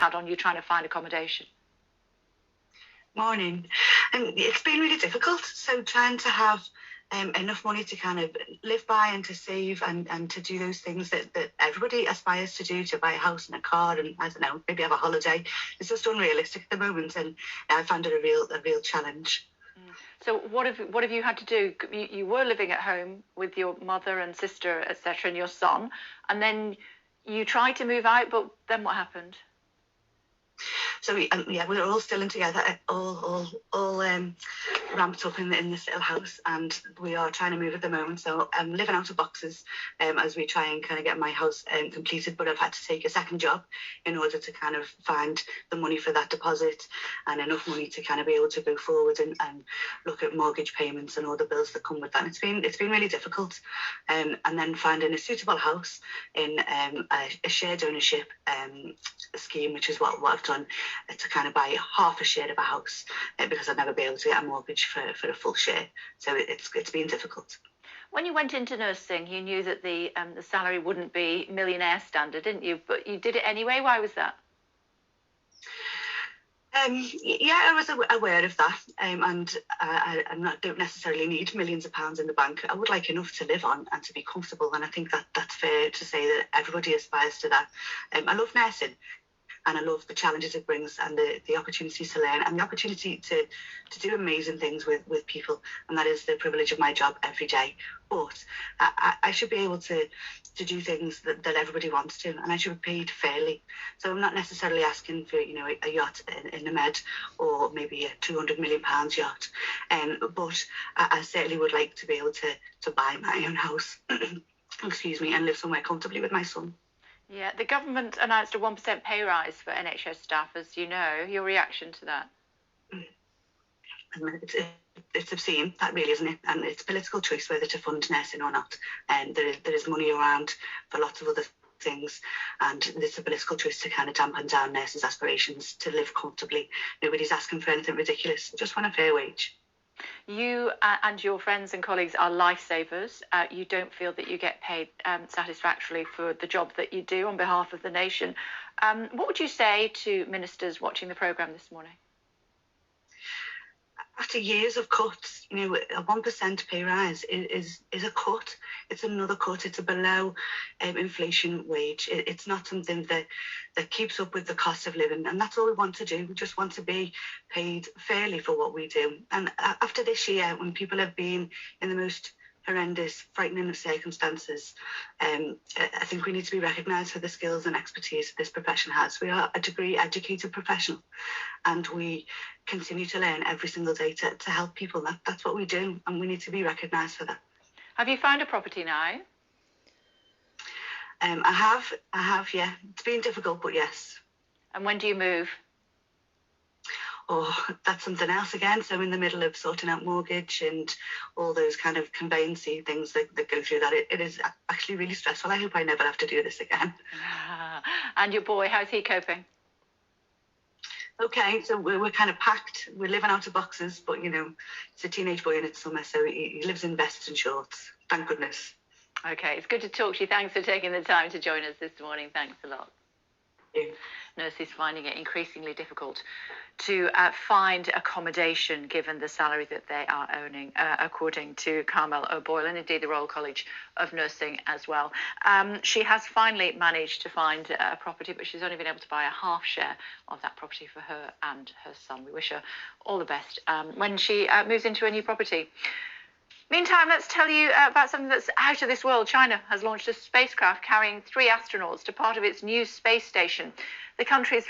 on you trying to find accommodation? Morning. It's been really difficult. So trying to have enough money to kind of live by and to save and to do those things that everybody aspires to do, to buy a house and a car and, I don't know, maybe have a holiday. It's just unrealistic at the moment, and I found it a real challenge. So what have you had to do? You were living at home with your mother and sister, etc., and your son, and then you tried to move out, but then what happened? So we're all still in together, all ramped up in this little house, and we are trying to move at the moment. So I'm living out of boxes as we try and kind of get my house completed. But I've had to take a second job in order to kind of find the money for that deposit and enough money to kind of be able to go forward and look at mortgage payments and all the bills that come with that. It's been really difficult, and then finding a suitable house in a shared ownership scheme, which is what I've done, to kind of buy half a share of a house because I'd never be able to get a mortgage for a full share. So it's been difficult. When you went into nursing, you knew that the salary wouldn't be millionaire standard, didn't you? But you did it anyway. Why was that? I was aware of that, and I don't necessarily need millions of pounds in the bank. I would like enough to live on and to be comfortable, and I think that's fair to say that everybody aspires to that. I love nursing, and I love the challenges it brings and the opportunities to learn and the opportunity to do amazing things with people, and that is the privilege of my job every day. But I should be able to do things that everybody wants to, and I should be paid fairly. So I'm not necessarily asking for a yacht in the Med or maybe a £200 million yacht, but I certainly would like to be able to buy my own house excuse me, and live somewhere comfortably with my son. Yeah, the government announced a 1% pay rise for NHS staff, as you know. Your reaction to that? It's obscene, that really, isn't it? And it's a political choice whether to fund nursing or not. And there is money around for lots of other things, and it's a political choice to kind of dampen down nurses' aspirations to live comfortably. Nobody's asking for anything ridiculous. They just want a fair wage. You and your friends and colleagues are lifesavers. You don't feel that you get paid satisfactorily for the job that you do on behalf of the nation. What would you say to ministers watching the programme this morning? After years of cuts, a 1% pay rise is a cut. It's another cut. It's a below inflation wage. It's not something that keeps up with the cost of living. And that's all we want to do. We just want to be paid fairly for what we do. And after this year, when people have been in the most horrendous, frightening of circumstances, I think we need to be recognised for the skills and expertise this profession has. We are a degree educated professional, and we continue to learn every single day to help people. That's what we do, and we need to be recognised for that. Have you found a property now? I have, yeah. It's been difficult, but yes. And when do you move? Oh, that's something else again. So I'm in the middle of sorting out mortgage and all those kind of conveyancing things that go through that. It is actually really stressful. I hope I never have to do this again. And your boy, how's he coping? Okay, so we're kind of packed. We're living out of boxes, but it's a teenage boy and it's summer, so he lives in vests and shorts. Thank goodness. Okay, it's good to talk to you. Thanks for taking the time to join us this morning. Thanks a lot. Thank you. Nurses finding it increasingly difficult to find accommodation given the salary that they are earning, according to Carmel O'Boyle and indeed the Royal College of Nursing as well. She has finally managed to find a property, but she's only been able to buy a half share of that property for her and her son. We wish her all the best when she moves into a new property. Meantime, let's tell you about something that's out of this world. China has launched a spacecraft carrying 3 astronauts to part of its new space station. The country's